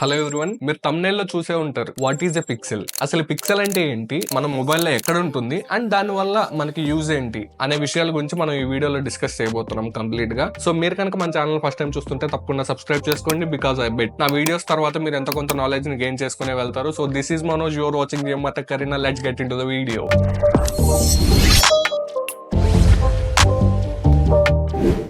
Hello everyone, మీరు thumbnail లో చూసే ఉంటారు వాట్ ఈజ్ ఎ పిక్సెల్. అసలు పిక్సెల్ అంటే ఏంటి, మన మొబైల్లో ఎక్కడ ఉంటుంది అండ్ దాని వల్ల మనకి యూజ్ ఏంటి అనే విషయాల గురించి మనం ఈ వీడియోలో డిస్కస్ చేయబోతున్నాం కంప్లీట్ గా. సో మీరు కనుక మన ఛానల్ ఫస్ట్ టైం చూస్తుంటే తప్పకుండా సబ్స్క్రైబ్ చేసుకోండి, బికాస్ ఐ బెట్ నా వీడియోస్ తర్వాత మీరు ఎంతో కొంత నాలెడ్జ్ ని గెయిన్ చేసుకునే వెళ్తారు. So this is Manoj, your watching Kareena. Let's get in to the video.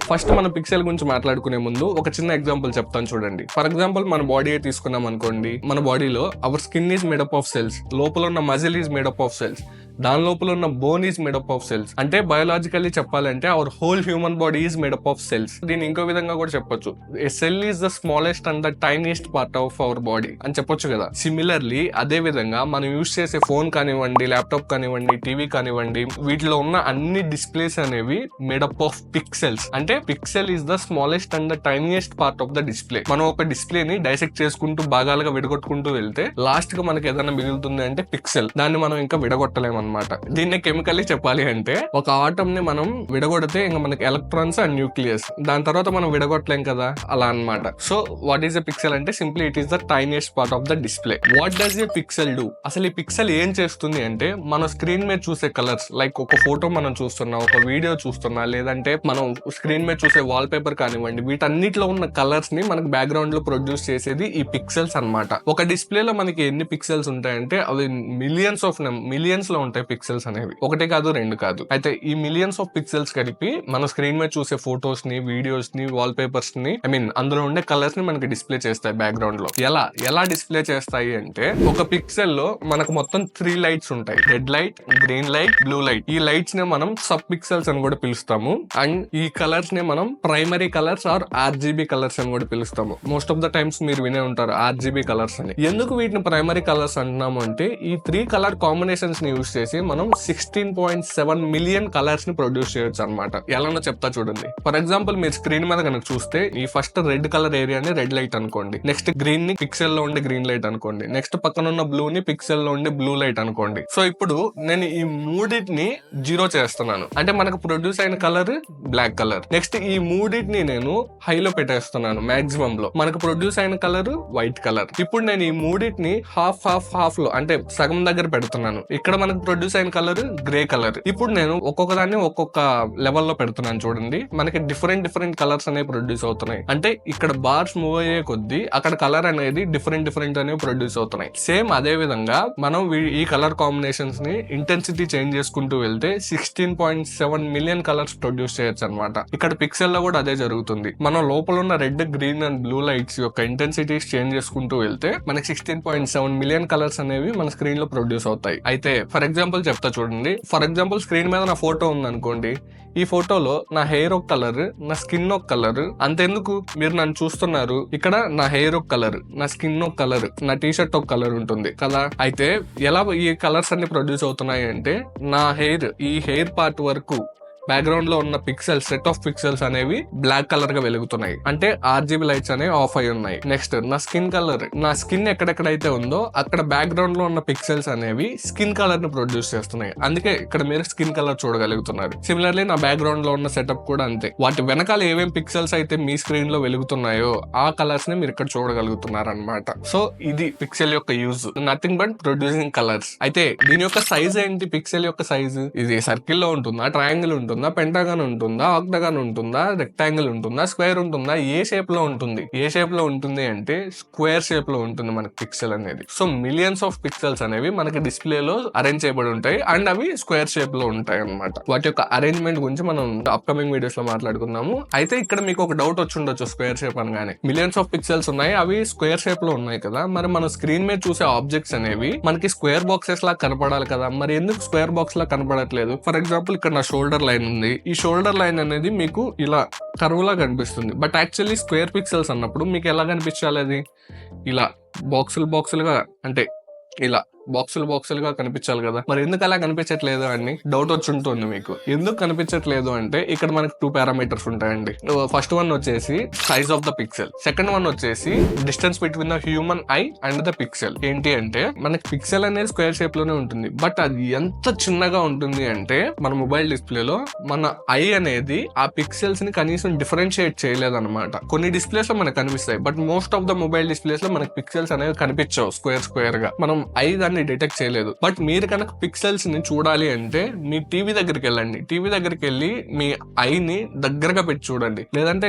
First మన పిక్సెల్ గురించి మాట్లాడుకునే ముందు ఒక చిన్న ఎగ్జాంపుల్ చెప్తాను చూడండి. ఫర్ ఎగ్జాంపుల్ మన బాడీ తీసుకున్నాం అనుకోండి. మన బాడీలో our skin is made up of cells, లోపల ఉన్న muscle is made up of cells, దాని లోపల ఉన్న bone is made up of cells. అంటే బయోలాజికల్లీ చెప్పాలంటే our whole human body is made up of cells. దీన్ని ఇంకో విధంగా కూడా చెప్పొచ్చు, a cell is the smallest and the tiniest part of our body అని చెప్పొచ్చు కదా. సిమిలర్లీ అదే విధంగా మనం యూజ్ చేసే ఫోన్ కానివ్వండి, ల్యాప్టాప్ కానివ్వండి, టీవీ కానివ్వండి, వీటిలో ఉన్న అన్ని డిస్ప్లేస్ అనేవి మేడప్ ఆఫ్ పిక్సెల్స్. అంటే pixel is the smallest and the tiniest part of the display. మనం ఒక డిస్ప్లే ని డైసెక్ట్ చేసుకుంటూ భాగాలుగా విడగొట్టుకుంటూ వెళ్తే లాస్ట్ గా మనకి ఏదైనా మిగులుతుంది అంటే పిక్సెల్. దాన్ని మనం ఇంకా విడగొట్టలేము అనమాట. దీన్ని కెమికల్లీ చెప్పాలి అంటే ఒక ఆటమ్ ని మనం విడగొడితే ఇంకా మనకి ఎలక్ట్రాన్స్ అండ్ న్యూక్లియస్, దాని తర్వాత మనం విడగొట్టలేం కదా, అలా అనమాట. So what is a pixel అంటే simply it is the tiniest part of the display. What does a pixel do? అసలు ఈ పిక్సెల్ ఏం చేస్తుంది అంటే మన స్క్రీన్ మీద చూసే కలర్స్, లైక్ ఒక ఫోటో మనం చూస్తున్నా, ఒక వీడియో చూస్తున్నా, లేదంటే మనం స్క్రీన్ మీద చూసే వాల్ పేపర్ కానివ్వండి, వీటన్నిటిలో ఉన్న కలర్స్ ని మనకి బ్యాక్గ్రౌండ్ లో ప్రొడ్యూస్ చేసేది ఈ పిక్సెల్స్ అన్నమాట. ఒక డిస్ప్లే లో మనకి ఎన్ని పిక్సెల్స్ ఉంటాయంటే అవి మిలియన్స్ లో ఉంటాయి పిక్సెల్స్ అనేవి. ఒకటే కాదు, రెండు కాదు. అయితే ఈ మిలియన్స్ ఆఫ్ పిక్సెల్స్ కలిపి మన స్క్రీన్ మీద చూసే ఫోటోస్ ని, వీడియోస్ ని, వాల్ పేపర్స్ ని, అందులో ఉండే కలర్స్ ని మనకి డిస్ప్లే చేస్తాయి బ్యాక్గ్రౌండ్ లో. ఎలా డిస్ప్లే చేస్తాయి అంటే, ఒక పిక్సెల్ లో మనకు మొత్తం 3 లైట్స్ ఉంటాయి. Red light, green light, blue light. ఈ లైట్స్ ని మనం సబ్ పిక్సెల్స్ అని కూడా పిలుస్తాము. అండ్ ఈ కలర్స్ ని మనం primary colours or RGB colours అని కూడా పిలుస్తాము. మోస్ట్ ఆఫ్ ద టైమ్స్ మీరు వినే ఉంటారు RGB కలర్స్ అని. ఎందుకు వీటిని ప్రైమరీ కలర్స్ అంటున్నాము అంటే, ఈ 3 కలర్ కాంబినేషన్స్ ని యూజ్ చేసి మనం 16.7 మిలియన్ కలర్స్ ని ప్రొడ్యూస్ చేయొచ్చు అనమాట. ఎలానో చెప్తా చూడండి. ఫర్ ఎగ్జాంపుల్ మీరు స్క్రీన్ మీద కనుక చూస్తే, ఈ ఫస్ట్ రెడ్ కలర్ ఏరియాని రెడ్ లైట్ అనుకోండి, నెక్స్ట్ గ్రీన్ ని పిక్సెల్ లో ఉండే గ్రీన్ లైట్ అనుకోండి, నెక్స్ట్ పక్కన ఉన్న బ్లూ ని పిక్సెల్ లో ఉండే బ్లూ లైట్ అనుకోండి. సో ఇప్పుడు నేను ఈ మూడింటిని 0 చేస్తున్నాను అంటే మనకు ప్రొడ్యూస్ అయిన కలర్ బ్లాక్ కలర్. నెక్స్ట్ ఈ మూడింటిని నేను హైలో పెట్టేస్తున్నాను, మాక్సిమం లో మనకు ప్రొడ్యూస్ అయిన కలర్ వైట్ కలర్. ఇప్పుడు నేను ఈ మూడింటిని హాఫ్ లో అంటే సగం దగ్గర పెడుతున్నాను. ఇక్కడ మనకు ప్రొడ్యూస్ అయిన కలర్ గ్రే కలర్. ఇప్పుడు నేను ఒక్కొక్క దాన్ని ఒక్కొక్క లెవెల్లో పెడుతున్నాను చూడండి. మనకి డిఫరెంట్ కలర్స్ అనేవి ప్రొడ్యూస్ అవుతున్నాయి. అంటే ఇక్కడ బార్స్ మూవ్ అయ్యే కొద్దీ అక్కడ కలర్ అనేది డిఫరెంట్ అనేవి ప్రొడ్యూస్ అవుతున్నాయి. సేమ్ అదే విధంగా మనం ఈ కలర్ కాంబినేషన్స్ ని ఇంటెన్సిటీ చేంజ్ చేసుకుంటూ వెళ్తే 16.7 మిలియన్ కలర్స్ ప్రొడ్యూస్ చేయొచ్చు అనమాట. ఇక్కడ పిక్సెల్ లో కూడా అదే జరుగుతుంది. మనం లోపల ఉన్న red, green and blue lights యొక్క ఇంటెన్సిటీస్ చేంజ్ చేసుకుంటూ వెళ్తే మనకి 16.7 మిలియన్ కలర్స్ అనేవి మన స్క్రీన్ లో ప్రొడ్యూస్ అవుతాయి. అయితే ఫర్ ఎగ్జాంపుల్ చెప్తా చూడండి. ఫర్ ఎగ్జాంపుల్ స్క్రీన్ మీద నా ఫోటో ఉంది అనుకోండి. ఈ ఫోటోలో నా హెయిర్ ఒక కలర్, నా స్కిన్ ఒక కలర్. అంతెందుకు, మీరు నన్ను చూస్తున్నారు, ఇక్కడ నా హెయిర్ ఒక కలర్, నా స్కిన్ ఒక కలర్, నా టీ షర్ట్ ఒక కలర్ ఉంటుంది కదా. అయితే ఎలా ఈ కలర్స్ అన్ని ప్రొడ్యూస్ అవుతున్నాయి అంటే, నా ఈ హెయిర్ పార్ట్ వరకు బ్యాక్గ్రౌండ్ లో ఉన్న పిక్సెల్స్, సెట్ ఆఫ్ పిక్సెల్స్ అనేవి బ్లాక్ కలర్ గా వెలుగుతున్నాయి. అంటే RGB లైట్స్ అనేవి ఆఫ్ అయి ఉన్నాయి. నెక్స్ట్ నా స్కిన్ కలర్, నా స్కిన్ ఎక్కడెక్కడైతే ఉందో అక్కడ బ్యాక్గ్రౌండ్ లో ఉన్న పిక్సెల్స్ అనేవి స్కిన్ కలర్ ని ప్రొడ్యూస్ చేస్తున్నాయి. అందుకే ఇక్కడ మీరు స్కిన్ కలర్ చూడగలుగుతున్నారు. సిమిలర్లీ నా బ్యాక్గ్రౌండ్ లో ఉన్న సెటప్ కూడా అంతే. వాటి వెనకాల ఏమేం పిక్సెల్స్ అయితే మీ స్క్రీన్ లో వెలుగుతున్నాయో ఆ కలర్స్ ని మీరు ఇక్కడ చూడగలుగుతున్నారు అనమాట. సో ఇది పిక్సెల్ యొక్క use, nothing but producing colours. అయితే దీని యొక్క సైజ్ ఏంటి? పిక్సెల్ యొక్క సైజ్ ఇది సర్కిల్ లో ఉంటుందా, ట్రయాంగిల్ ఉంటుందా, పెంటాగాన్ ఉంటుందా, ఆక్టగాన్ ఉంటుందా, రెక్టాంగిల్ ఉంటుందా, స్క్వేర్ ఉంటుందా? ఏ షేప్ లో ఉంటుంది? ఏ షేప్ లో ఉంటుంది అంటే స్క్వేర్ షేప్ లో ఉంటుంది మనకి పిక్సెల్ అనేది. సో మిలియన్స్ ఆఫ్ పిక్సెల్స్ అనేవి మనకి డిస్ప్లే లో అరేంజ్ చేయబడి ఉంటాయి అండ్ అవి స్క్వేర్ షేప్ లో ఉంటాయి అనమాట. వాటి యొక్క అరేంజ్మెంట్ గురించి మనం అప్కమింగ్ వీడియోస్ లో మాట్లాడుకుందాము. అయితే ఇక్కడ మీకు ఒక డౌట్ వచ్చి ఉండొచ్చు, స్క్వేర్ షేప్ అనగానే మిలియన్స్ ఆఫ్ పిక్సెల్స్ ఉన్నాయి, అవి స్క్వేర్ షేప్ లో ఉన్నాయి కదా, మరి మన స్క్రీన్ మీద చూసే ఆబ్జెక్ట్స్ అనేవి మనకి స్క్వేర్ బాక్సెస్ లా కనపడాలి కదా, మరి ఎందుకు స్క్వేర్ బాక్స్ లా కనపడట్లేదు? ఫర్ ఎగ్జాంపుల్ ఇక్కడ నా షోల్డర్ లైన్ ఉంది. ఈ షోల్డర్ లైన్ అనేది మీకు ఇలా కర్వ్ లా కనిపిస్తుంది. బట్ యాక్చువల్లీ స్క్వేర్ పిక్సెల్స్ అన్నప్పుడు మీకు ఎలా కనిపించాలి? అది ఇలా బాక్సులుగా, అంటే ఇలా బాక్సులుగా కనిపించాలి కదా, మరి ఎందుకు అలా కనిపించట్లేదు అని డౌట్ వచ్చి ఉంటుంది మీకు. ఎందుకు కనిపించట్లేదు అంటే ఇక్కడ మనకి 2 పారామీటర్స్ ఉంటాయండి. ఫస్ట్ వన్ వచ్చేసి size of the pixel, second one వచ్చేసి distance between the human eye and the pixel. ఏంటి అంటే మనకి పిక్సెల్ అనేది స్క్వేర్ షేప్ లోనే ఉంటుంది, బట్ అది ఎంత చిన్నగా ఉంటుంది అంటే మన మొబైల్ డిస్ప్లేలో మన ఐ అనేది ఆ పిక్సెల్స్ ని కనీసం డిఫరెన్షియేట్ చేయలేదన్నమాట. కొన్ని డిస్ప్లేస్ లో మనకు కనిపిస్తాయి, but most of the mobile displays లో మనకి పిక్సెల్స్ అనేవి కనిపించవు స్క్వేర్ గా. మనం ఐ దాన్ని డిటెక్ట్ చేయలేదు. బట్ మీరు కనుక పిక్సెల్స్ ని చూడాలి అంటే మీ టీవీ దగ్గరికి వెళ్ళండి. టీవీ దగ్గరికి వెళ్ళి మీ ఐని దగ్గరగా పెట్టి చూడండి, లేదంటే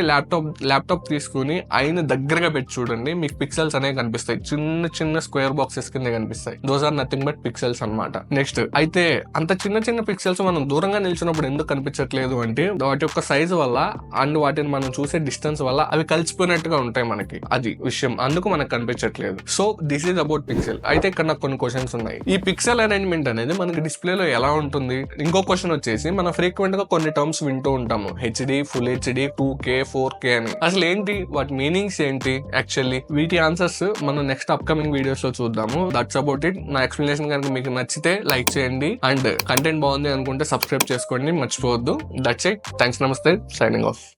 ల్యాప్టాప్ తీసుకుని ఐని దగ్గరగా పెట్టి చూడండి, మీకు పిక్సెల్స్ అనేవి కనిపిస్తాయి. చిన్న చిన్న స్క్వేర్ బాక్సెస్ కింద కనిపిస్తాయి. Those are nothing but pixels అన్నమాట. నెక్స్ట్ అయితే అంత చిన్న పిక్సెల్స్ మనం దూరంగా నిల్చున్నప్పుడు ఎందుకు కనిపించట్లేదు అంటే వాటి యొక్క సైజ్ వల్ల అండ్ వాటిని మనం చూసే డిస్టెన్స్ వల్ల అవి కలిసిపోయినట్టుగా ఉంటాయి మనకి, అది విషయం. అందుకు మనకు కనిపించట్లేదు. So this is about pixel. అయితే ఇక్కడ నాకు కొన్ని క్వశ్చన్స్ ఉన్నాయి. ఈ పిక్సెల్ అరేంజ్మెంట్ అనేది మనకి డిస్ప్లేలో ఎలా ఉంటుంది? ఇంకో క్వశ్చన్ వచ్చేసి మనం ఫ్రీక్వెంట్ గా కొన్ని టర్మ్స్ వింటూ ఉంటాము, HD, full HD, 2K, 4K అని. అసలు ఏంటి వాటి మీనింగ్స్ ఏంటి? యాక్చువల్లీ వీటి ఆన్సర్స్ మనం నెక్స్ట్ అప్కమింగ్ వీడియోస్ లో చూద్దాము. That's about it. నా ఎక్స్ప్లెనేషన్ కనుక మీకు నచ్చితే లైక్ చేయండి అండ్ కంటెంట్ బాగుంది అనుకుంటే సబ్స్క్రైబ్ చేసుకోండి, మర్చిపోవద్దు. That's it. థ్యాంక్స్, నమస్తే, సైనింగ్ ఆఫ్.